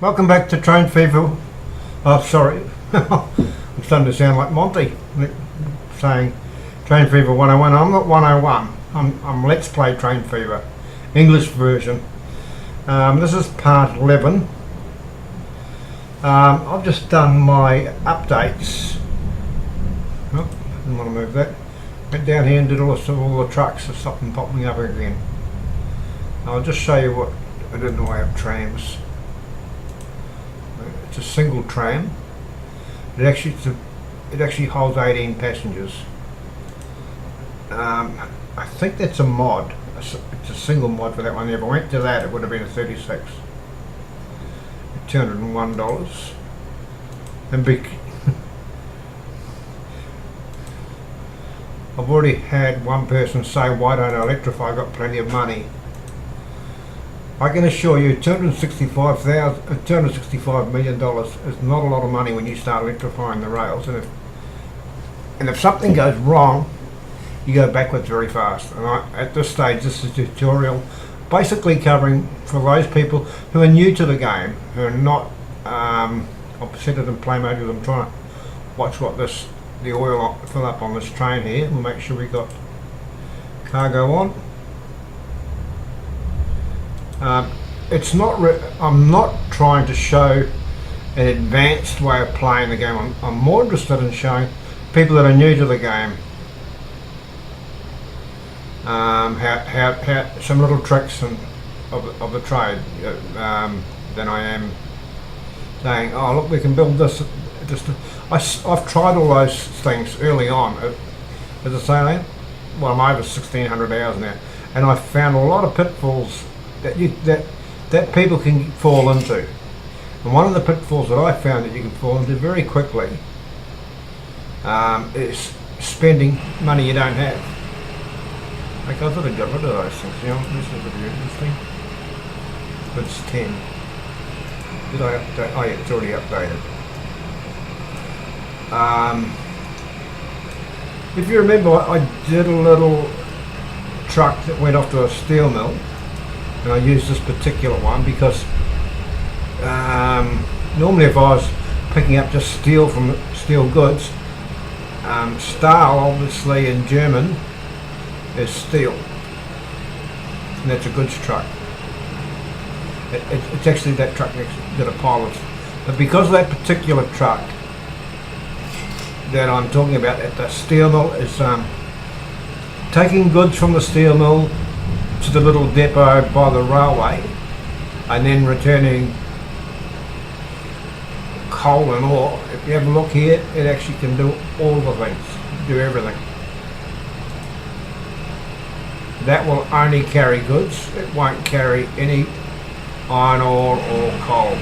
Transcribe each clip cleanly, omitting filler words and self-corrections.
Welcome back to Train Fever. Oh, sorry. I'm starting to sound like Monty saying Train Fever 101. I'm not 101. I'm Let's Play Train Fever, English version. This is part 11. I've just done my updates. Oh, didn't want to move that. Went down here and did all the trucks to stop them popping up again. I'll just show you what I did in the way of trams. It's a single tram. It actually holds 18 passengers. I think that's a mod. It's a single mod for that one. If I went to that, it would have been a 36. $201. And I've already had one person say, "Why don't I electrify? I've got plenty of money." I can assure you, $265 million is not a lot of money when you start electrifying the rails. And if something goes wrong, you go backwards very fast. And at this stage, this is a tutorial basically covering for those people who are new to the game, who are not. I've set it in play mode because I'm trying to watch what the oil fill up on this train here. We'll make sure we got cargo on. It's not. I'm not trying to show an advanced way of playing the game. I'm more interested in showing people that are new to the game how some little tricks of the trade than I am saying, "Oh, look, we can build this." I've tried all those things early on. As I say, well, I'm over 1,600 hours now, and I found a lot of pitfalls that people can fall into. And one of the pitfalls that I found that you can fall into very quickly is spending money you don't have. Like, I thought I'd got rid of those things. You know, this is a bit interesting. But it's 10. Did I update? Oh yeah, it's already updated. If you remember, I did a little truck that went off to a steel mill. And I used this particular one because normally if I was picking up just steel from steel goods, Stahl obviously in German is steel, and that's a goods truck. It's actually that truck next to a pile of, but because of that particular truck that I'm talking about at the steel mill is taking goods from the steel mill to the little depot by the railway and then returning coal and ore. If you have a look here, it actually can do all the things, do everything. That will only carry goods, it won't carry any iron ore or coal.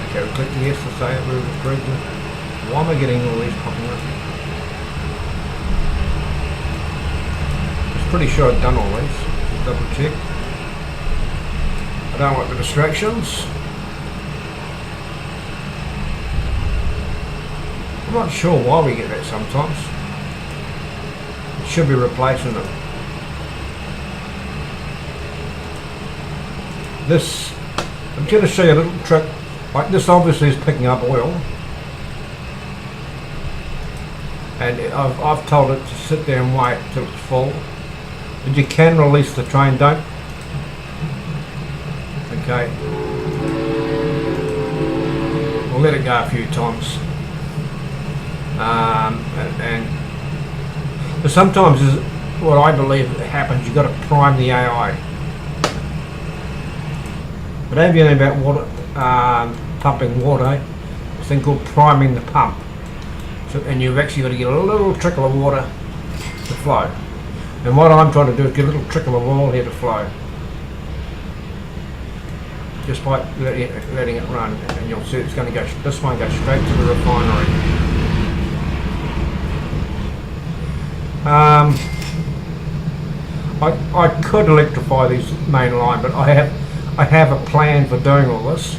Okay, we click yes to say it, we've approved it. Why am I getting all these popping up? Pretty sure I've done all these. Just double check. I don't want the distractions. I'm not sure why we get that sometimes. It should be replacing them. This, I'm going to show you a little trick. Like this obviously is picking up oil. And I've told it to sit there and wait till it's full. But you can release the train, don't. Okay. We'll let it go a few times. But sometimes what I believe happens, you've got to prime the AI. But have you know about water, pumping water, a thing called priming the pump. So, and you've actually got to get a little trickle of water to flow. And what I'm trying to do is get a little trickle of oil here to flow. Just by letting it run, and you'll see it's going to go, this one goes straight to the refinery. I could electrify these main line, but I have a plan for doing all this.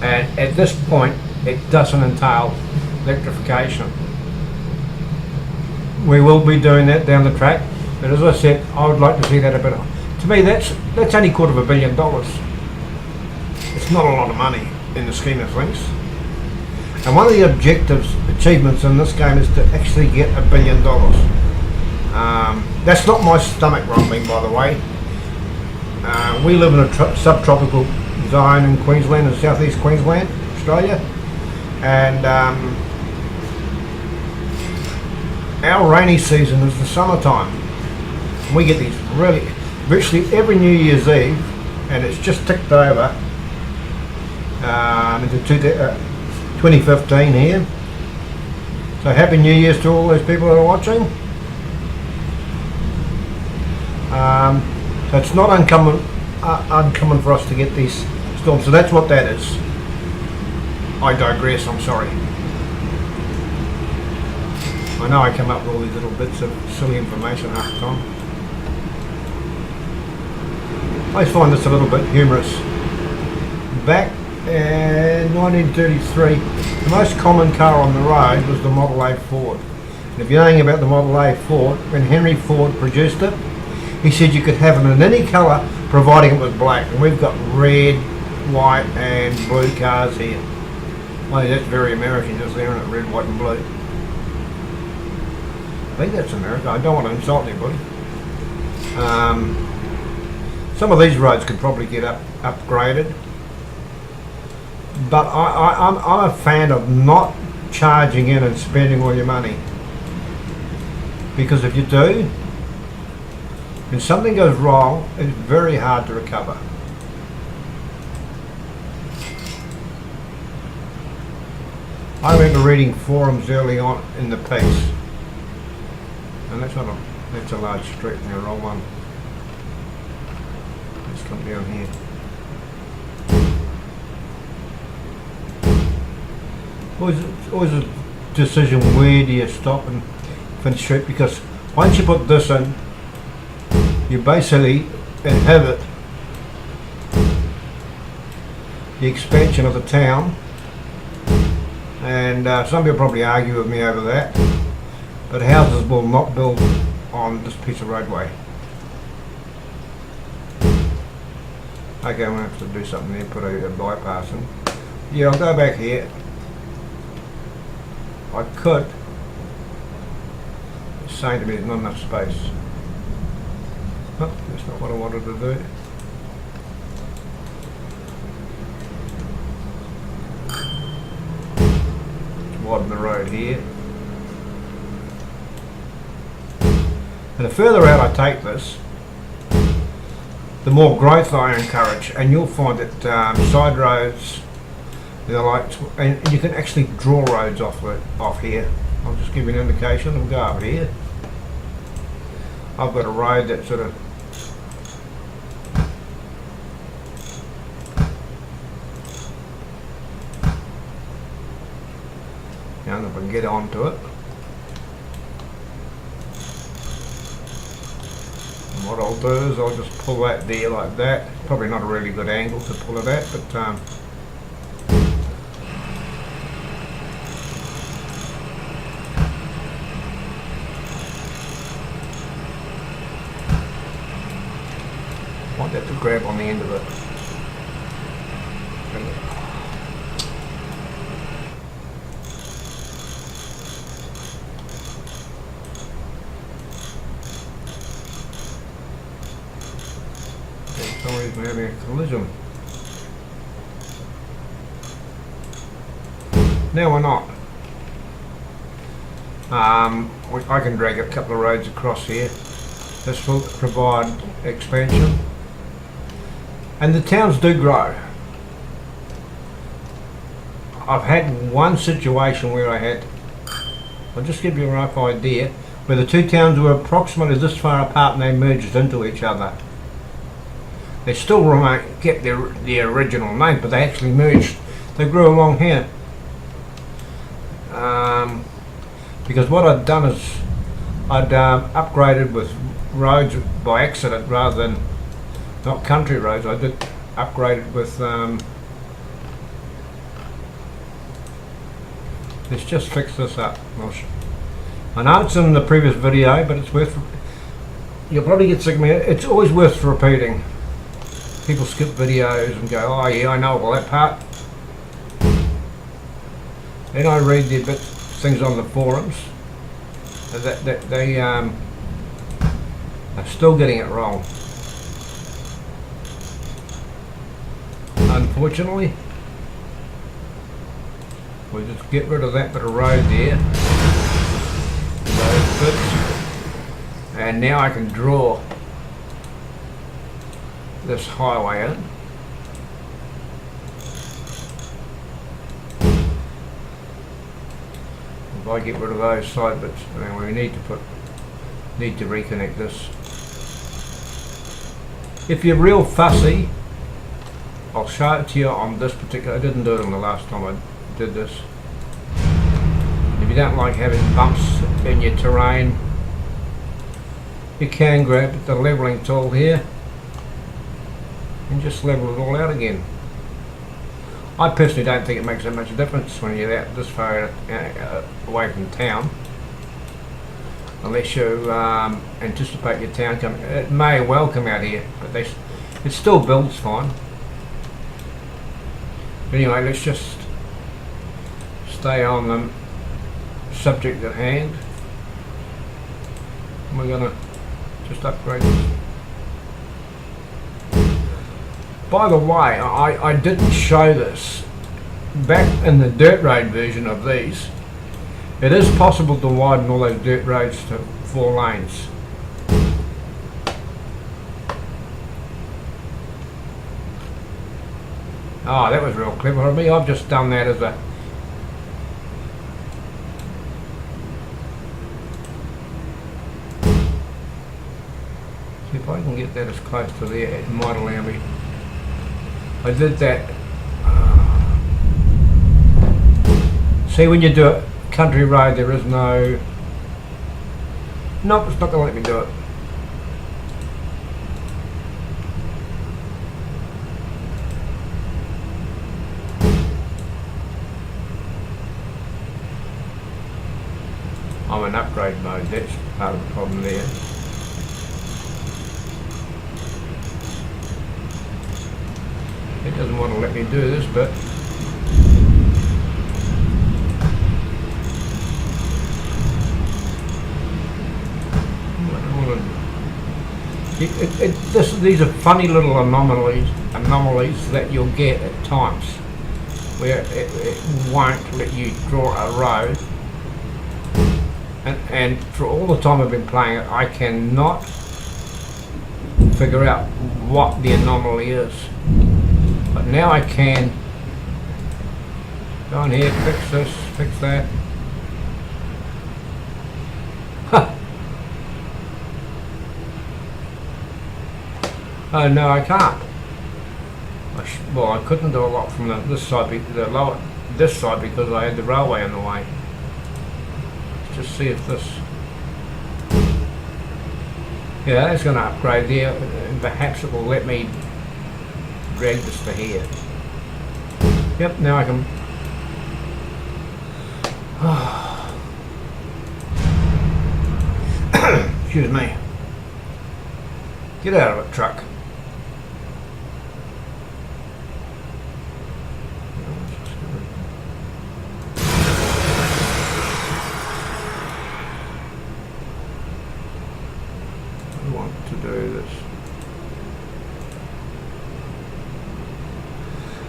And at this point, it doesn't entail electrification. We will be doing that down the track, but as I said, I would like to see that a bit To me, that's only $250 million. It's not a lot of money in the scheme of things. And one of the achievements in this game is to actually get $1 billion. That's not my stomach rumbling, by the way. We live in a subtropical zone in Queensland, in southeast Queensland, Australia, and our rainy season is the summertime. We get these virtually every New Year's Eve, and it's just ticked over into 2015 here. So happy New Year's to all those people that are watching. So it's not uncommon for us to get these storms. So that's what that is. I digress, I'm sorry. I know I come up with all these little bits of silly information half the time. I find this a little bit humorous. Back in 1933, the most common car on the road was the Model A Ford. And if you know anything about the Model A Ford, when Henry Ford produced it, he said you could have them in any colour providing it was black. And we've got red, white and blue cars here. Well, that's very American just there, isn't it? Red, white and blue. I think that's America. I don't want to insult anybody. Some of these roads could probably get upgraded. But I'm a fan of not charging in and spending all your money. Because if you do, when something goes wrong, it's very hard to recover. I remember reading forums early on in the piece, and that's a large street in the wrong one. Let's come down here. Always a decision, where do you stop and finish street, because once you put this in, you basically inhibit the expansion of the town, and some people probably argue with me over that, but houses will not build on this piece of roadway. Okay, I'm going to have to do something there, put a bypass in. Yeah, I'll go back here. I could. It's saying to me there's not enough space. Oh, that's not what I wanted to do. Widen the road here. And the further out I take this, the more growth I encourage, and you'll find that side roads, they're like, and you can actually draw roads off here. I'll just give you an indication. We'll go up here. I've got a road that sort of and if I can get onto it. And what I'll do is I'll just pull that there like that. Probably not a really good angle to pull it at, but I want that to grab on the end of it. For some reason we're having a collision. Now we're not. I can drag a couple of roads across here. This will provide expansion. And the towns do grow. I've had one situation where I'll just give you a rough idea, where the two towns were approximately this far apart and they merged into each other. They still kept their original name, but they actually merged. They grew along here. Because what I'd done is I'd upgraded with roads by accident rather than not country roads. I did upgrade it with let's just fix this up. I know it's in the previous video, but it's worth you'll probably get sick of me. It's always worth repeating. People skip videos and go, oh yeah, I know all that part. Then I read the things on the forums that they are still getting it wrong. Unfortunately, we just get rid of that bit of road there, those bits, and now I can draw this highway in. If I get rid of those side bits, then we need to reconnect this. If you're real fussy, I'll show it to you on this particular. I didn't do it on the last time I did this. If you don't like having bumps in your terrain, you can grab the leveling tool here and just level it all out again. I personally don't think it makes that much difference when you're out this far away from town, unless you anticipate your town coming. It may well come out here, but it still builds fine. Anyway, let's just stay on the subject at hand. We're gonna just upgrade this. By the way, I didn't show this back in the dirt road version of these. It is possible to widen all those dirt roads to 4 lanes. Oh, that was real clever of me. I've just done that as a... See if I can get that as close to there, it might allow me. I did that. See, when you do a country road, there is no... Nope, it's not going to let me do it. I'm in upgrade mode, that's part of the problem there. It doesn't want to let me do this, but these are funny little anomalies that you'll get at times, where it won't let you draw a road. And for all the time I've been playing it, I cannot figure out what the anomaly is. But now I can go in here, fix this, fix that. Huh. Oh no, I can't. Well, I couldn't do a lot from this side because I had the railway in the way. Just see if this, yeah, that's going to upgrade there, and perhaps it will let me drag this to here. Yep, now I can. Excuse me. Get out of it, truck. To do this.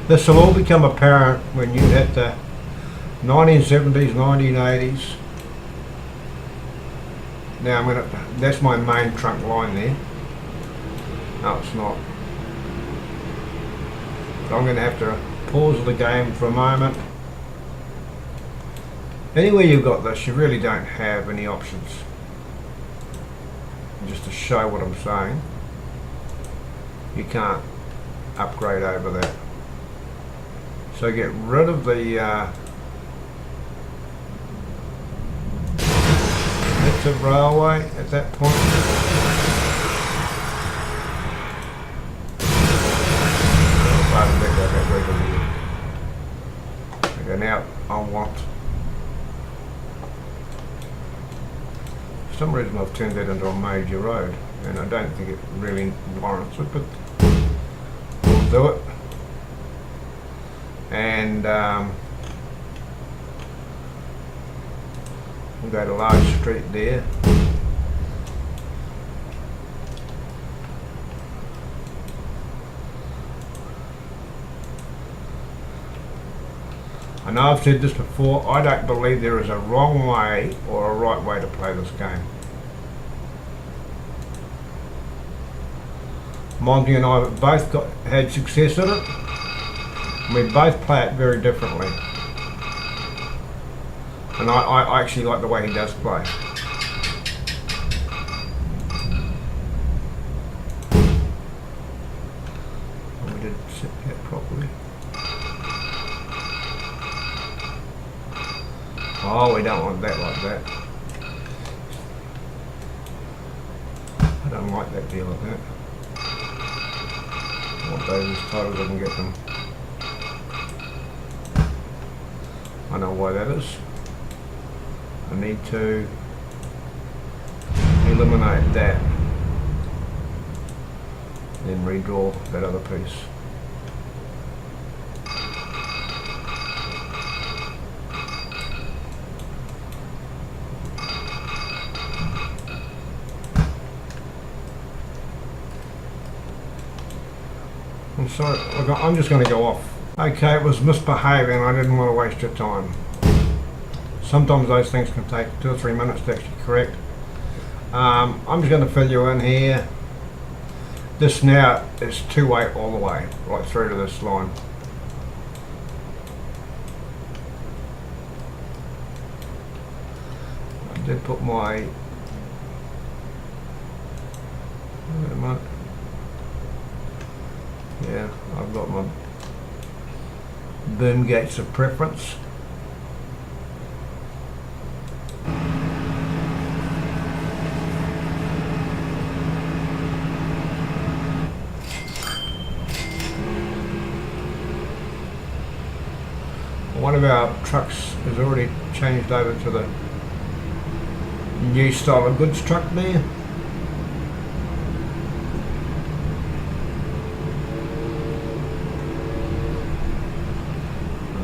This will all become apparent when you hit the 1970s, 1980s. Now that's my main trunk line there. No, it's not. So I'm going to have to pause the game for a moment. Anywhere you've got this, you really don't have any options. Just to show what I'm saying, you can't upgrade over that. So get rid of the bits of railway at that point. Okay, now I want, for some reason I've turned that into a major road, and I don't think it really warrants it, but we'll do it. And we'll go to Large Street there. I know I've said this before, I don't believe there is a wrong way or a right way to play this game. Monty and I have both had success at it. We both play it very differently. And I actually like the way he does play. We did set that properly. Oh, we don't want that like that. I don't like that deal like that. I want those as tight as I can get them. I know why that is. I need to eliminate that, then redraw that other piece. I'm sorry, look, I'm just going to go off. Okay, it was misbehaving. I didn't want to waste your time. Sometimes those things can take 2 or 3 minutes to actually correct. I'm just going to fill you in here. This now is two-way all the way, right through to this line. I did put my... Wait a minute. Yeah, I've got my boom gates of preference. One of our trucks has already changed over to the new style of goods truck there.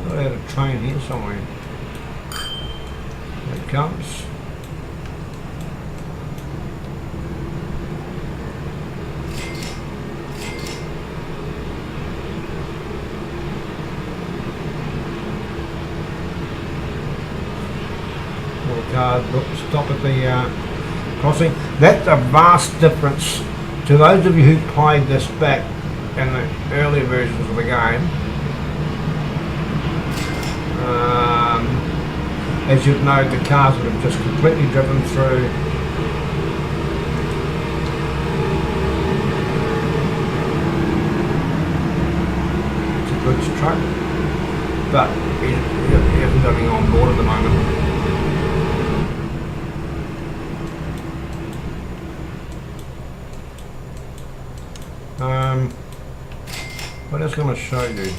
I had a train here somewhere. There it comes. All the cars stop at the crossing. That's a vast difference to those of you who played this back in the earlier versions of the game. As you'd know, the cars would have just completely driven through it's a goods truck, but he hasn't got anything on board at the moment. What else am I going to show you?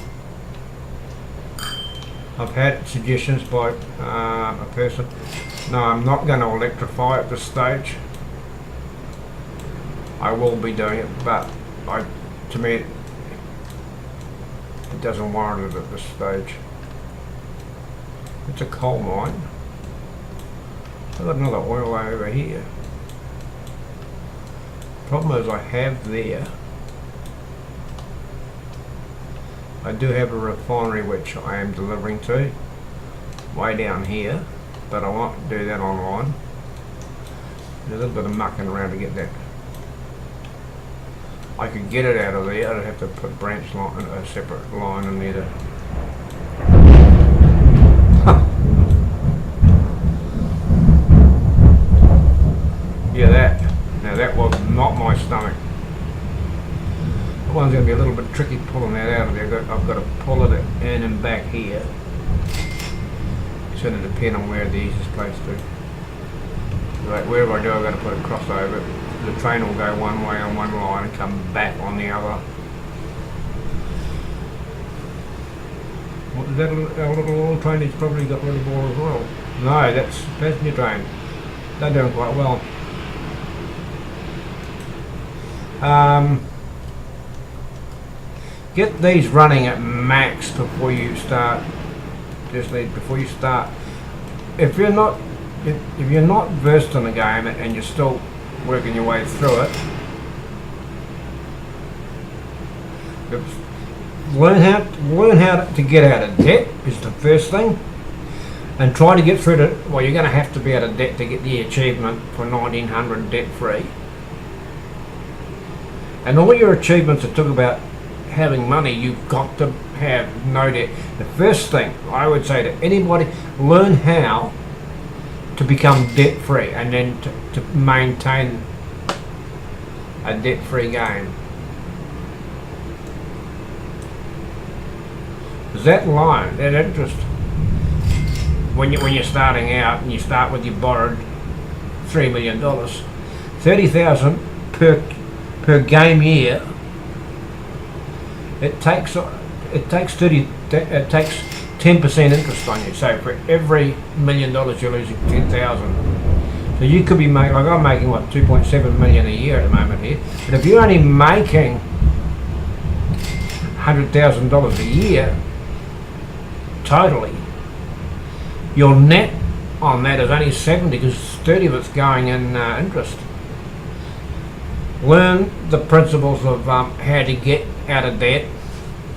I've had suggestions by a person. No, I'm not going to electrify at this stage. I will be doing it, but to me it doesn't warrant it at this stage. It's a coal mine. I've got another oil over here. Problem is I have there. I do have a refinery which I am delivering to, way down here, but I won't do that online. There's a little bit of mucking around to get that. I could get it out of there, I'd have to put a separate line in there to... Yeah, now that was not my stomach. One's going to be a little bit tricky pulling that out of there. I've got to pull it in and back here. It's going to depend on where the easiest place to. Like wherever I do, I've got to put a crossover. The train will go one way on one line and come back on the other. What is that? Our little oil train? He's probably got a little more as well. No, that's passenger train. They're doing quite well. Get these running at max before you start. Before you start. If you're not versed in the game and you're still working your way through it, learn how to get out of debt is the first thing, and try to get through to. Well, you're going to have to be out of debt to get the achievement for 1900 debt free. And all your achievements that talk about having money, you've got to have no debt. The first thing I would say to anybody, learn how to become debt free and then to maintain a debt free game. Because that loan, that interest, when you're starting out and you start with your borrowed $3 million, 30,000 per game year. It takes 10% interest on you. So for every $1 million, you're losing 10,000. So you could be making, like I'm making what, 2.7 million a year at the moment here. But if you're only making $100,000 a year totally, your net on that is only 70 because 30 of it's going in interest. Learn the principles of how to get out of debt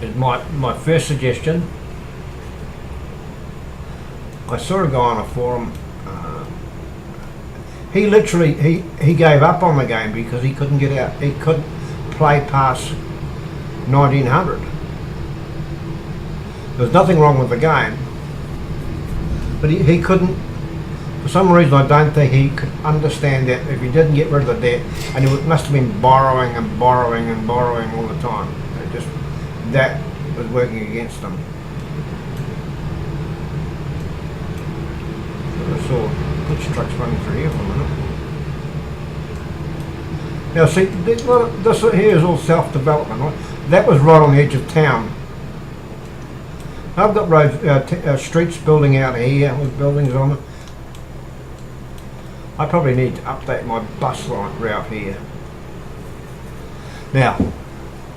is my first suggestion. I saw a guy on a forum. He literally he gave up on the game because he couldn't get out. He couldn't play past 1900. There's nothing wrong with the game, but he couldn't. For some reason, I don't think he could understand that if he didn't get rid of the debt, and he must have been borrowing and borrowing and borrowing all the time. That was working against him. So I saw which trucks running through here for a minute. Now see, this here is all self-development, right? That was right on the edge of town. I've got roads, streets building out here with buildings on them. I probably need to update my bus line route here. Now,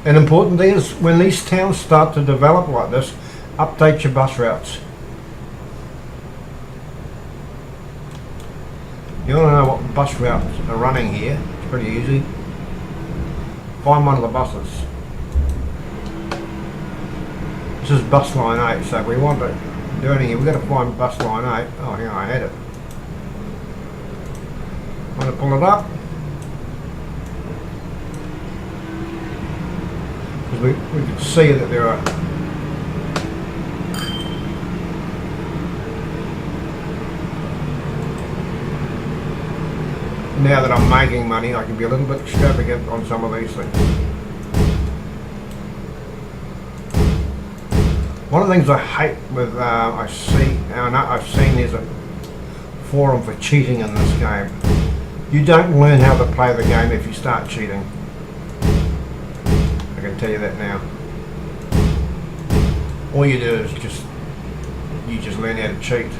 an important thing is when these towns start to develop like this, update your bus routes. You want to know what bus routes are running here? It's pretty easy. Find one of the buses. This is bus line 8, so if we want to do anything, we've got to find bus line 8. Oh, hang on, I had it. I'm going to pull it up. Because we can see that there are now that I'm making money, I can be a little bit extravagant on some of these things. One of the things I hate with I've seen there's a forum for cheating in this game. You don't learn how to play the game if you start cheating. I can tell you that now. All you do is just learn how to cheat.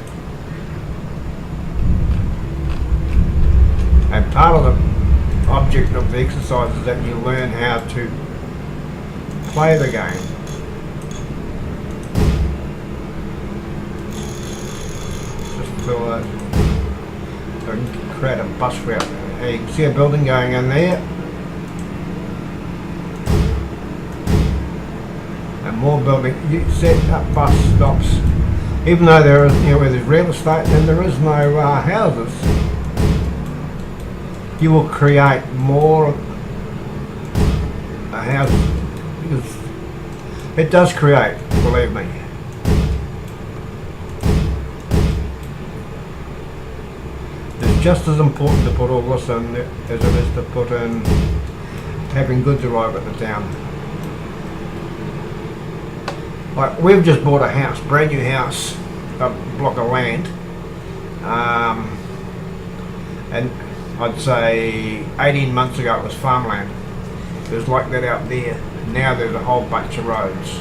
And part of the object of the exercise is that you learn how to play the game. Just fill that. So you can create a bus route. Here you can see a building going in there. And more building. You set up bus stops. Even though there is, where there's real estate and there is no houses, you will create more houses because it does create, believe me. It's just as important to put all this in as it is to put in having goods arrive at the town. Like we've just bought a house, brand new house, a block of land, and I'd say 18 months ago it was farmland. There's like that out there. Now there's a whole bunch of roads.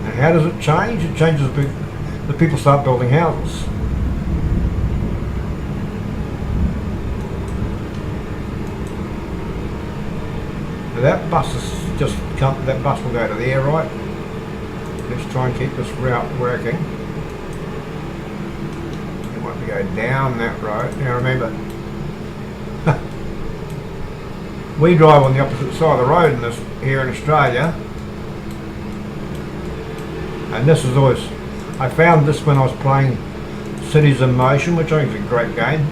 And how does it change? It changes the people start building houses. Now that bus is just come. That bus will go to there, right? Let's try and keep this route working. We want to go down that road. Now remember, we drive on the opposite side of the road in this here in Australia, and this is always. I found this when I was playing Cities in Motion, which I think is a great game.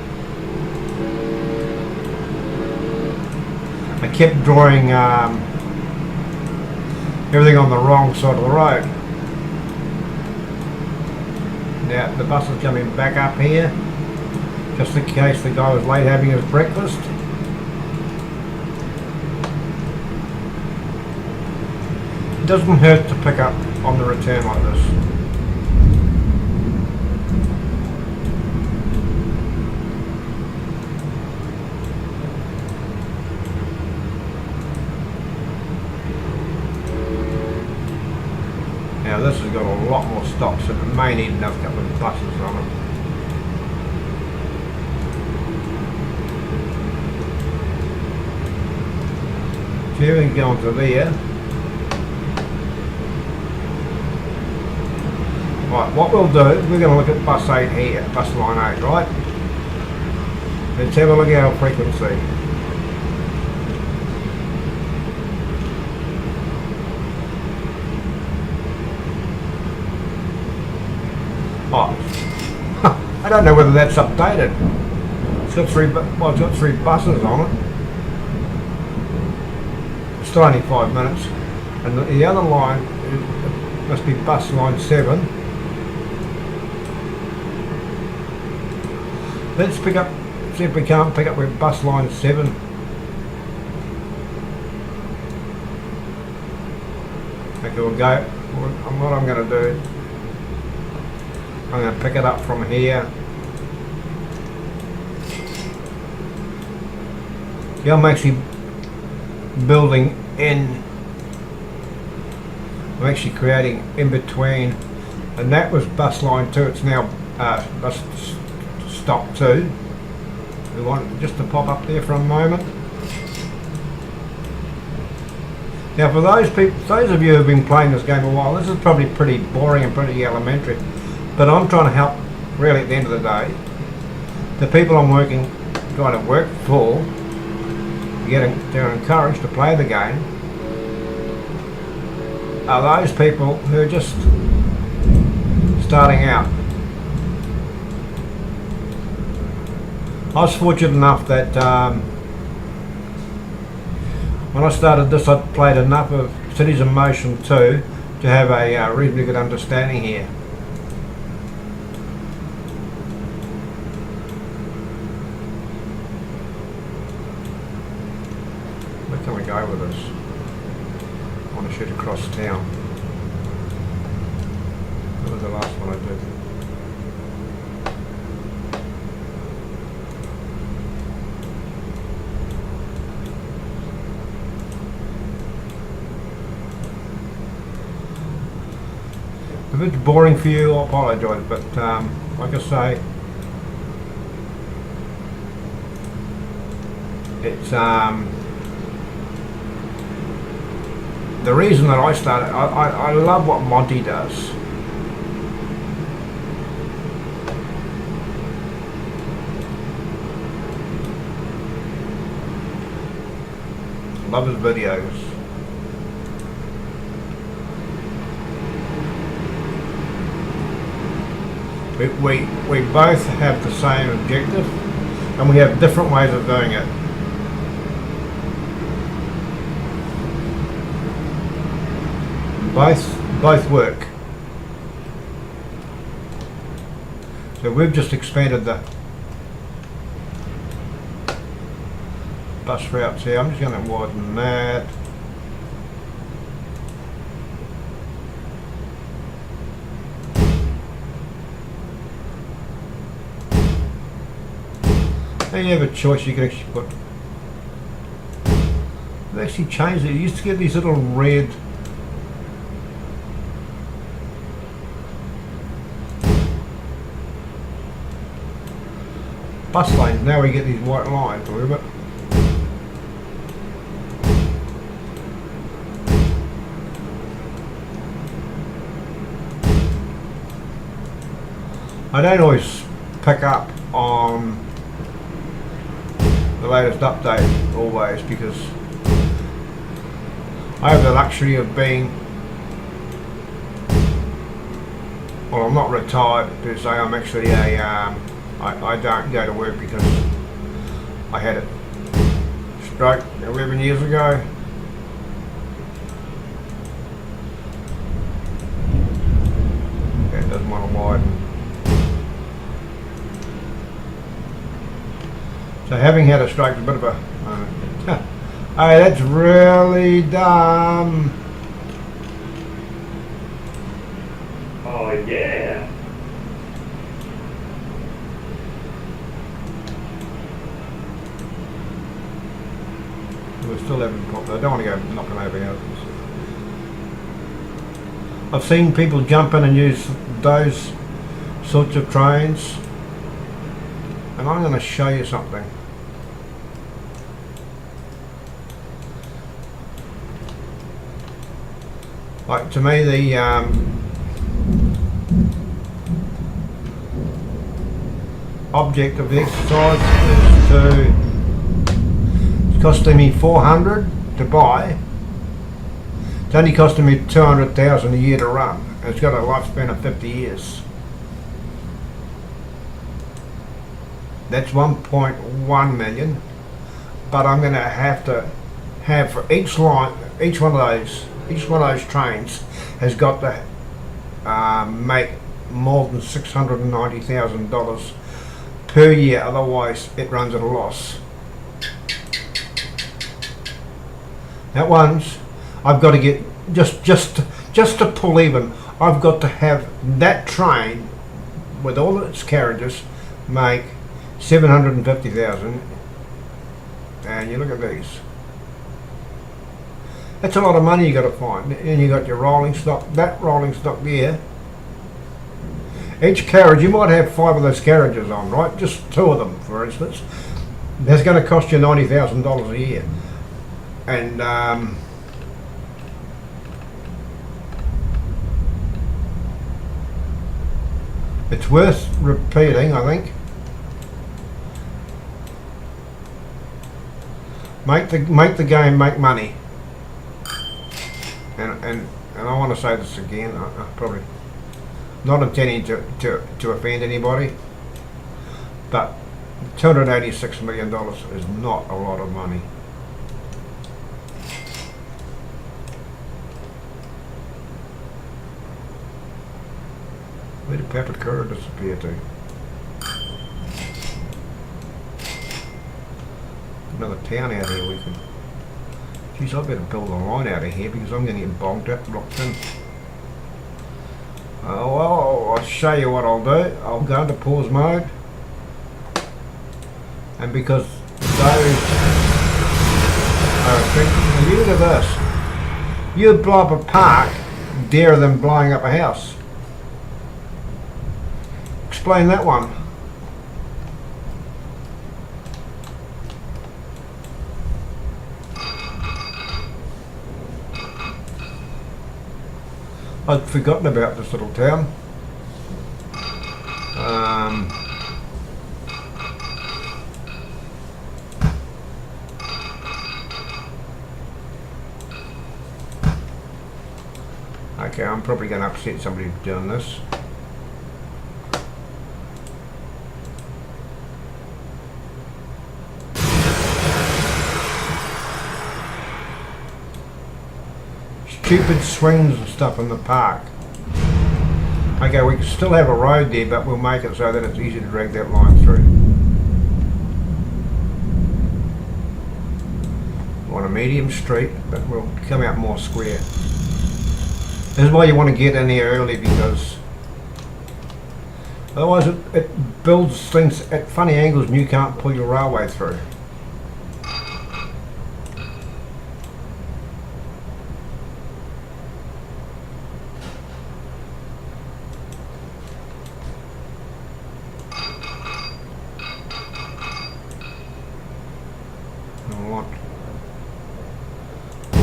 I kept drawing everything on the wrong side of the road. Now the bus is coming back up here, just in case the guy was late having his breakfast. It doesn't hurt to pick up on the return like this. Now this has got a lot more stops and it may need another couple of buses on it. So here we go onto there. Right, what we'll do, we're going to look at bus 8 here, bus line 8, right? Let's have a look at our frequency. Oh, I don't know whether that's updated. It's got it's got three buses on it. It's still only 5 minutes. And the other line, it must be bus line 7. Let's pick up, see if we can't pick up with bus line 7. Okay, we'll go. What I'm going to do, I'm going to pick it up from here. See, I'm actually building in, I'm actually creating in between, and that was bus line 2, it's now bus stop 2. We want it just to pop up there for a moment. Now for those of you who have been playing this game a while, this is probably pretty boring and pretty elementary, but I'm trying to help really at the end of the day. The people I'm trying to work for, they're encouraged to play the game, are those people who are just starting out. I was fortunate enough that when I started this, I'd played enough of Cities in Motion 2 to have a reasonably good understanding here. Where can we go with this? I want to shoot across town. That was the last one I did. If it's boring for you, I apologise, but like I say, it's the reason that I started. I love what Monty does. Love his videos. We both have the same objective, and we have different ways of doing it. Both work. So we've just expanded the bus routes here. I'm just going to widen that. Now you have a choice. You can actually put. They actually changed it. You used to get these little red bus lanes. Now we get these white lines. Remember? I don't always pick up on the latest update always, because I have the luxury of being, well, I'm not retired per se. I'm actually I don't go to work because I had a stroke 11 years ago. That doesn't want to widen. So having had a stroke is a bit of a hey, that's really dumb. Oh yeah. We're still having problems. I don't want to go knocking over houses. I've seen people jump in and use those sorts of trains, and I'm going to show you something. Like, to me, the object of the exercise is to, it's costing me $400 to buy. It's only costing me $200,000 a year to run. It's got a lifespan of 50 years. That's 1.1 million, but I'm going to have for each line, each one of those trains has got to make more than $690,000 per year, otherwise it runs at a loss. That one's, I've got to get just to pull even. I've got to have that train with all its carriages make 750,000, and you look at these. That's a lot of money you got to find, and you got your rolling stock. That rolling stock there. Each carriage, you might have 5 of those carriages on, right? Just 2 of them, for instance. That's going to cost you $90,000 a year, and it's worth repeating, I think. Make the game make money, and I want to say this again. I probably not intending to offend anybody, but $286 million is not a lot of money. Where did Papakura disappear to? Another town out here we can. Geez, I better build a line out of here because I'm going to get bogged up, locked in. Well, I'll show you what I'll do. I'll go into pause mode, and because those are affecting, look at this. You blow up a park dearer than blowing up a house. Explain that one. I'd forgotten about this little town. Okay, I'm probably going to upset somebody doing this. Stupid swings and stuff in the park. Okay, we can still have a road there, but we'll make it so that it's easy to drag that line through. On a medium street, but we'll come out more square. This is why you want to get in here early, because otherwise it builds things at funny angles and you can't pull your railway through.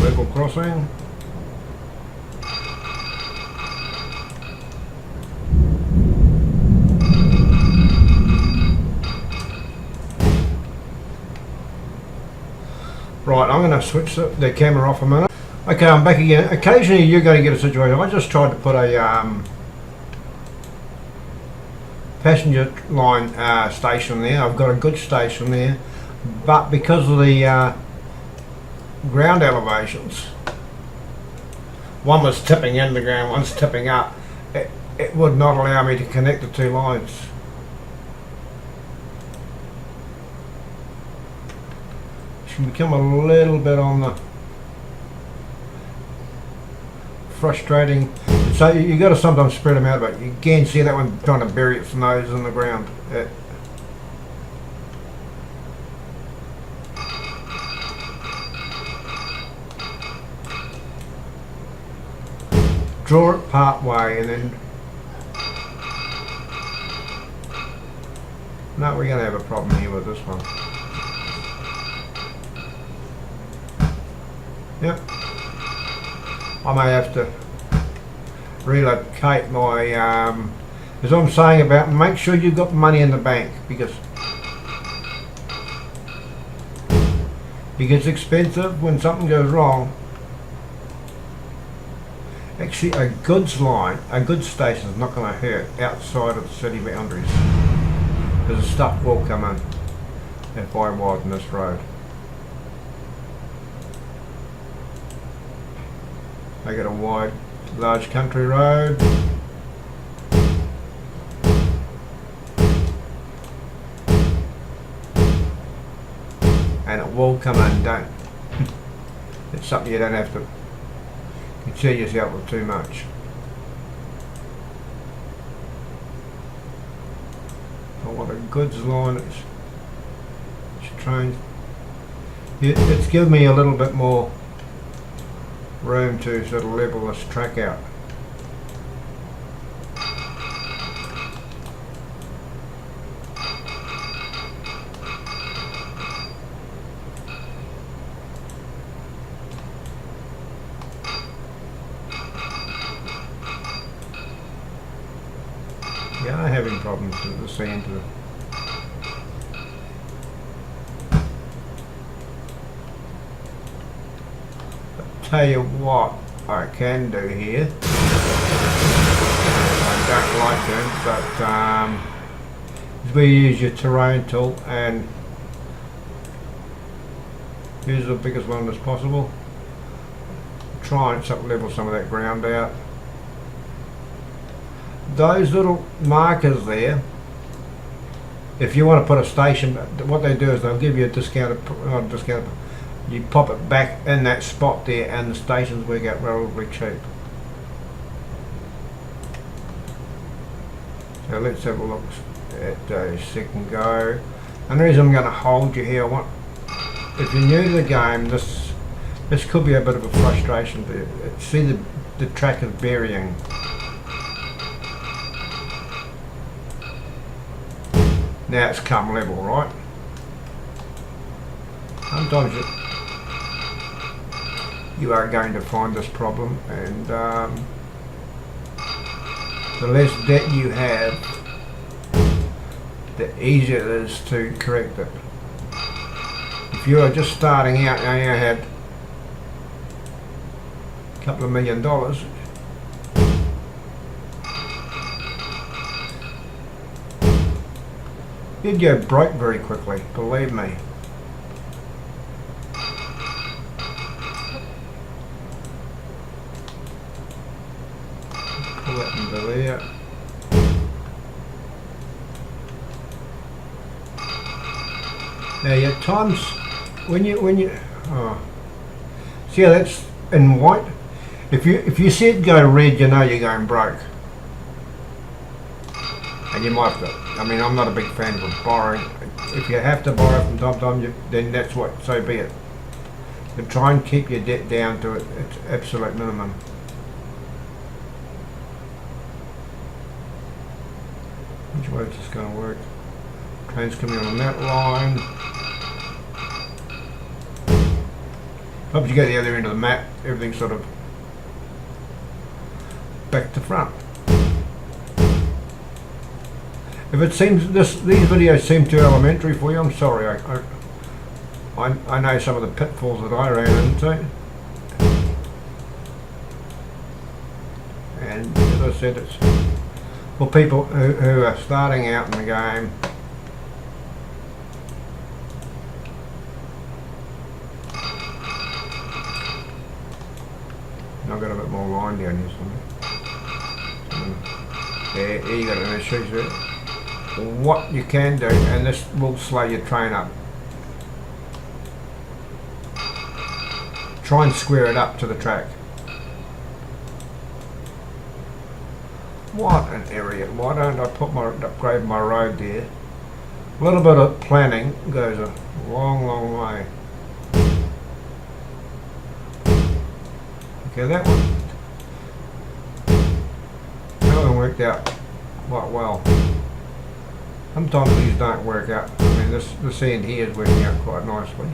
Level crossing. Right, I'm going to switch the camera off a minute. Okay, I'm back again. Occasionally you're going to get a situation. I just tried to put a passenger line station there. I've got a good station there, but because of the ground elevations, one was tipping in the ground, one's tipping up, it would not allow me to connect the two lines. It can become a little bit on the frustrating. So you got to sometimes spread them out a bit. You can see that one trying to bury its nose in the ground. Draw it part way and then... No, we're going to have a problem here with this one. Yep. I may have to relocate my, as I'm saying about, make sure you've got money in the bank, because it gets expensive when something goes wrong. Actually, a goods line, a goods station is not going to hurt outside of the city boundaries, because the stuff will come in if I widen this road. I got a wide, large country road. And it will come undone. It's something you don't have to concern yourself with too much. I want a goods line. It's trying. It's given me a little bit more room to sort of level this track out. Yeah, I'm having problems with the centre. Tell you what I can do here. I don't like them, but we use your terrain tool and use the biggest one as possible. Try and level some of that ground out. Those little markers there, if you want to put a station, what they do is they'll give you a discounted, you pop it back in that spot there and the stations work out relatively cheap. So let's have a look at a second go. And the reason I'm going to hold you here, if you're new to the game, this could be a bit of a frustration. See the track is varying. Now it's come level, right? Sometimes you are going to find this problem, and the less debt you have, the easier it is to correct it. If you are just starting out and you had a couple of $1 million, you'd go broke very quickly, believe me. Pull that into there. Now your times when you see how that's in white. If you see it go red, you know you're going broke. And you might have to, I mean, I'm not a big fan of borrowing. If you have to borrow from time to time, then that's what, so be it. But try and keep your debt down to its absolute minimum. Which way is this going to work? Train's coming on that line. Hope you go to the other end of the map, everything's sort of back to front. If it seems these videos seem too elementary for you, I'm sorry. I I know some of the pitfalls that I ran into. And as I said, it's for people who are starting out in the game. I've got a bit more line down here somewhere. There you got an issue there. What you can do, and this will slow your train up, try and square it up to the track. What an area. Why don't I upgrade my road there? A little bit of planning goes a long way. Okay, that one worked out quite well. Sometimes these don't work out. I mean, this end here is working out quite nicely.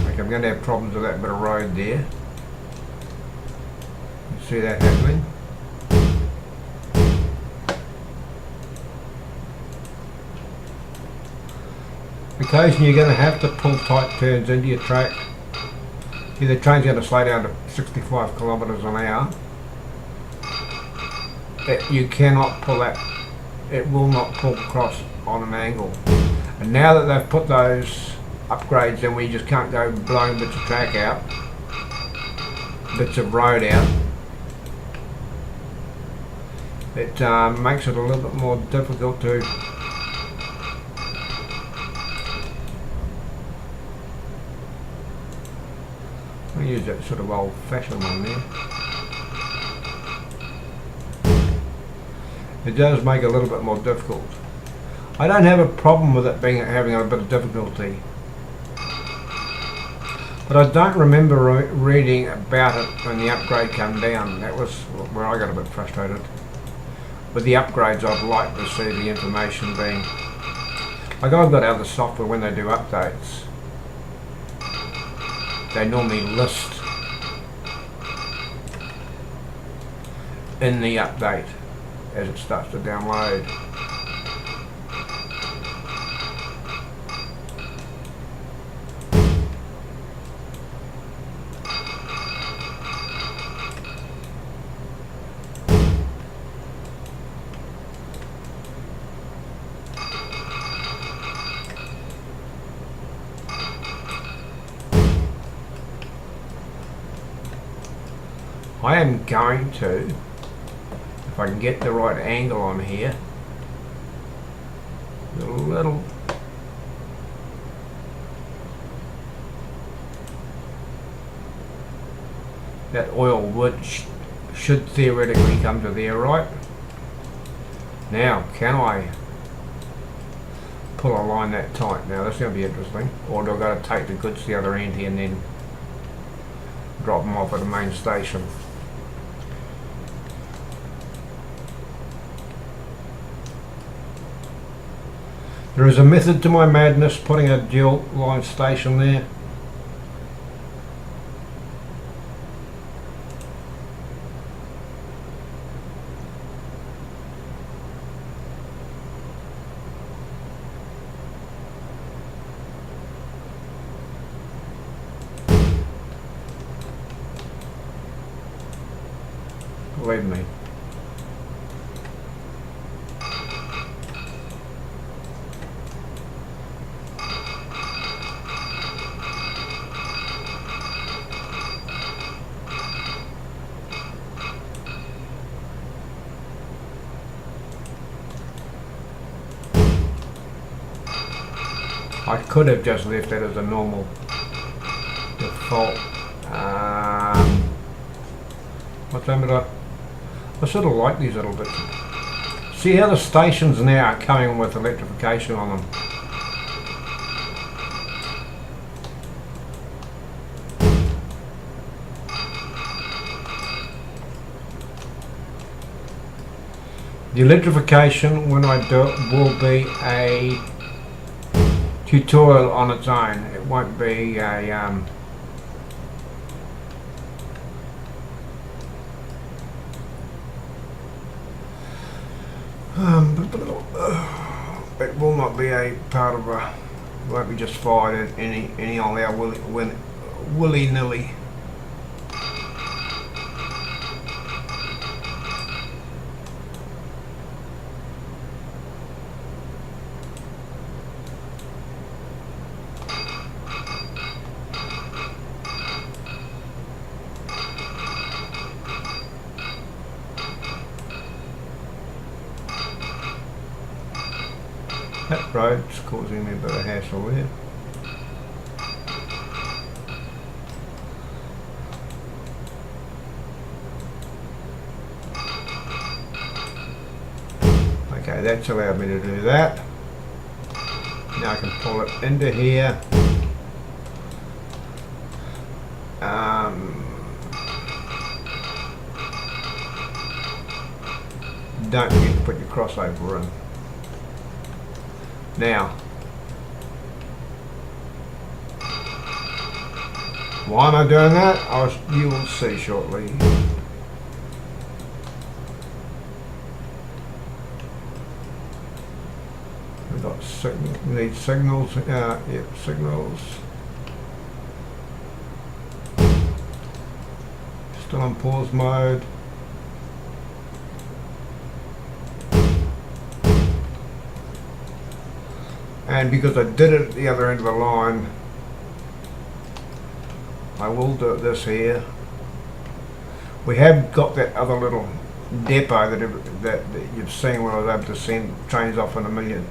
Like I'm going to have problems with that bit of road there. See that happening. Occasionally you're going to have to pull tight turns into your track. See, the train's going to slow down to 65 kilometres an hour. You cannot pull that. It will not pull across on an angle. And now that they've put those upgrades in where you just can't go blowing bits of track out, bits of road out, it makes it a little bit more difficult to I'll use that sort of old-fashioned one there. It does make it a little bit more difficult. I don't have a problem with it having a bit of difficulty, but I don't remember reading about it when the upgrade came down. That was where I got a bit frustrated. With the upgrades, I'd like to see the information being... Like I've got other software when they do updates. They normally list in the update as it starts to download. I am going to, if I can get the right angle on here, a little that oil wood should theoretically come to there, right? Now, can I pull a line that tight? Now that's going to be interesting. Or do I got to take the goods to the other end here and then drop them off at the main station? There is a method to my madness, putting a dual line station there. Believe me. I could have just left that as a normal default. What's that? I sort of like these little bits. See how the stations now are coming with electrification on them. The electrification, when I do it, will be a tutorial on its own. It won't be a it will will not be a part of a, won't be just fired at any old out willy-nilly. That road's causing me a bit of hassle here. Okay, that's allowed me to do that. Now I can pull it into here. Don't forget to put your crossover in. Now, why am I doing that? You will see shortly. We've got we need signals. Yep, signals. Still on pause mode. And because I did it at the other end of the line, I will do it this here. We have got that other little depot that you've seen when I was able to send trains off in a million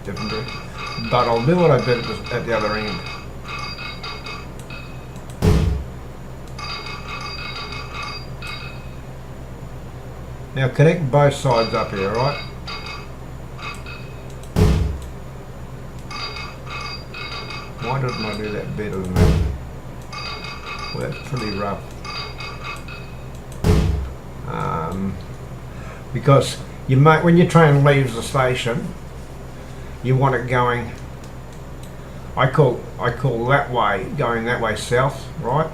different directions. But I'll do what I did at the other end. Now connect both sides up here, right? Why didn't I do that better than that? Well, that's pretty rough. Because you might, when your train leaves the station, you want it going. I call that way, going that way south, right?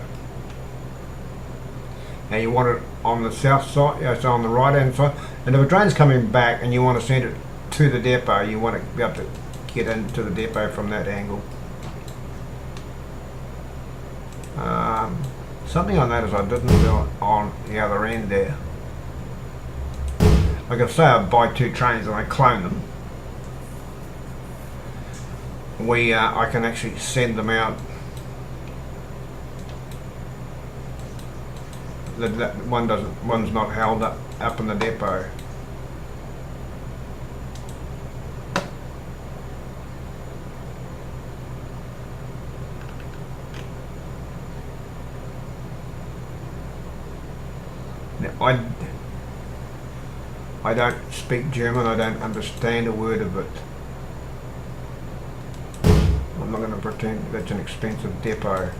Now you want it on the south side, so on the right hand side. And if a train's coming back and you want to send it to the depot, you want to be able to get into the depot from that angle. Something on that is I didn't do it on the other end there. Like if say I buy two trains and I clone them, I can actually send them out. One's not held up in the depot. Now, I don't speak German, I don't understand a word of it. I'm not going to pretend that's an expensive depot.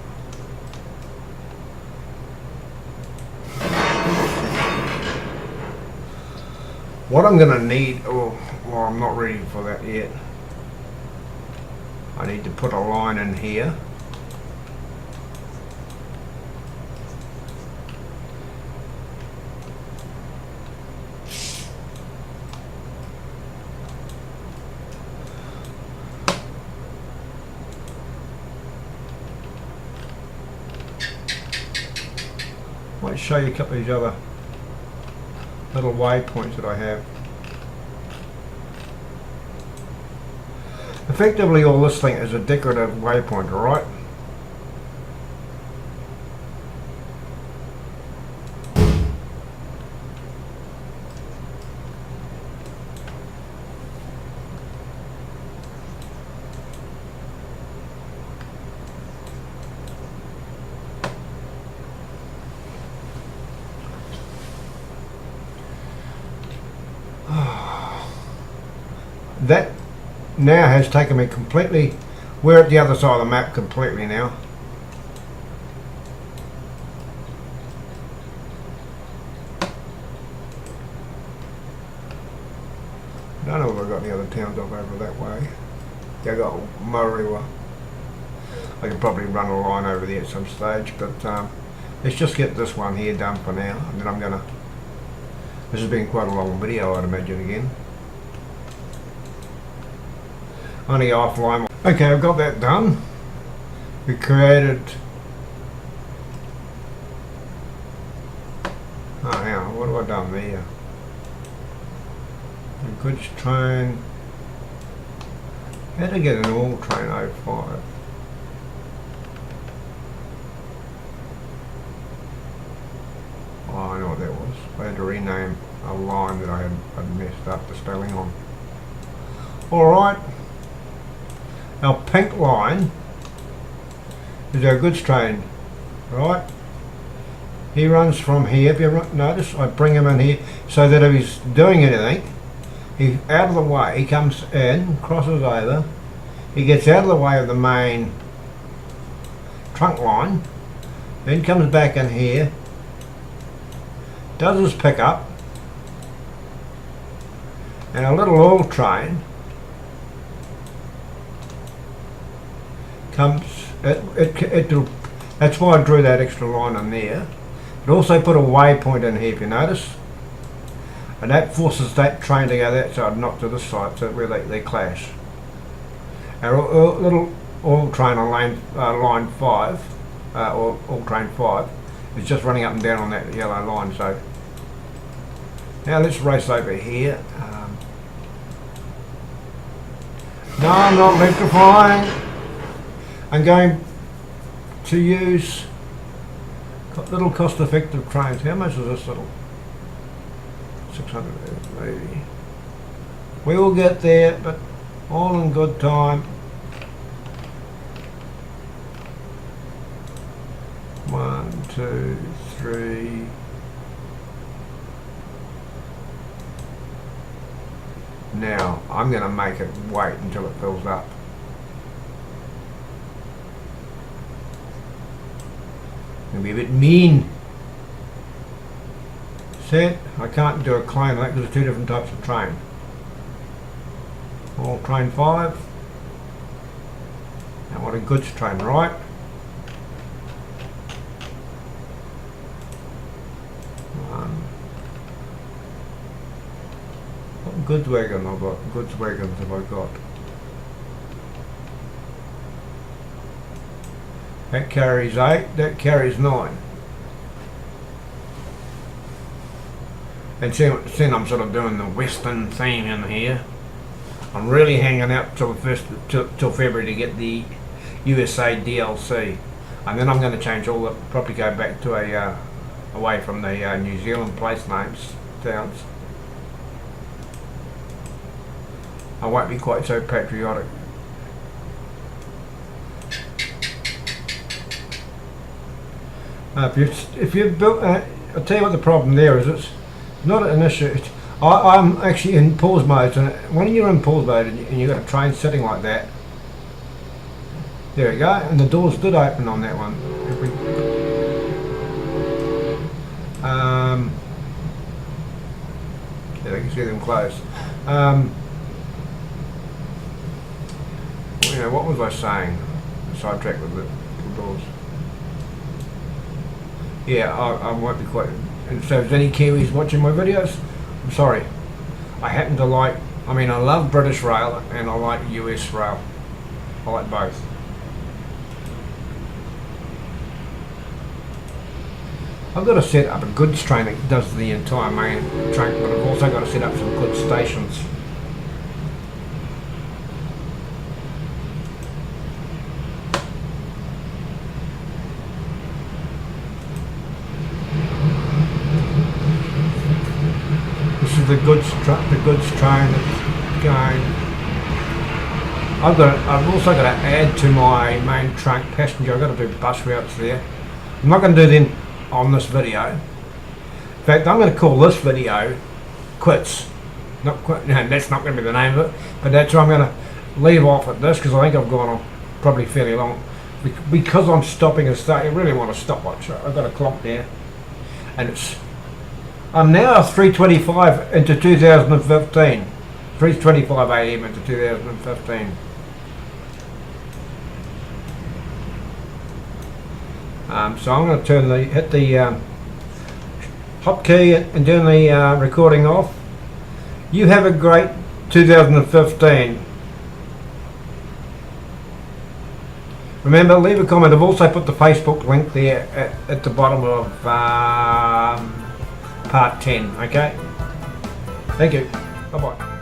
What I'm going to need, well, I'm not ready for that yet. I need to put a line in here. Might show you a couple of these other little waypoints that I have. Effectively all this thing is a decorative waypoint, alright? That now has taken me completely, we're at the other side of the map completely now. I don't know if I've got any other towns up over that way. Yeah, I got Murriwa. I could probably run a line over there at some stage, but let's just get this one here done for now, and then I'm gonna, this has been quite a long video I'd imagine again. only offline. Okay, I've got that done. We created. Oh, hang on, what have I done there? A goods train. How to get an all train 05? Oh, I know what that was. I had to rename a line that I had messed up the spelling on. Alright. Our pink line is our goods train, right? He runs from here. If you notice, I bring him in here so that if he's doing anything, he's out of the way. He comes in, crosses over, he gets out of the way of the main trunk line, then comes back in here, does his pickup, and a little oil train comes. That's why I drew that extra line on there. It also put a waypoint in here, if you notice, and that forces that train to go that side, not to this side, so where they clash. Our little oil train on line 5, or oil train 5, is just running up and down on that yellow line. So now let's race over here. No, I'm not electrifying. I'm going to use little cost-effective trains. How much is this little? 680. We will get there, but all in good time. 1, 2, 3. Now, I'm going to make it wait until it fills up. Gonna be a bit mean. Set. I can't do a claim like that because there's two different types of train. All train 5. Now what a goods train, right? What goods wagon I've got? Goods wagons have I got? That carries 8, that carries 9. And see, I'm sort of doing the Western theme in here. I'm really hanging out till February to get the USA DLC, and then I'm going to change all the, probably go back to a away from the New Zealand place names, towns. I won't be quite so patriotic. If you've built, I'll tell you what the problem there is. It's not an issue. I'm actually in pause mode, and when you're in pause mode and you've got a train sitting like that, there we go, and the doors did open on that one. Yeah, you can see them close. You know, what was I saying? Sidetracked with the doors. Yeah, I won't be quite. And so, if there's any Kiwis watching my videos, I'm sorry. I happen to like. I mean, I love British Rail and I like US Rail. I like both. I've got to set up a goods train that does the entire main train, but I've also got to set up some goods stations. The goods train that's going. I've also got to add to my main trunk passenger. I've got to do bus routes there. I'm not going to do them on this video. In fact, I'm going to call this video quits. Not quit. No, that's not going to be the name of it. But that's where I'm going to leave off at this because I think I've gone on probably fairly long. Because I'm stopping and starting. I really want to stop watch. I've got a clock there, and it's. I'm now 3:25 into 2015. 3:25 AM into 2015. So I'm going to hit the hotkey and turn the recording off. You have a great 2015. Remember, leave a comment. I've also put the Facebook link there at the bottom of part 10. Okay. Thank you. Bye bye.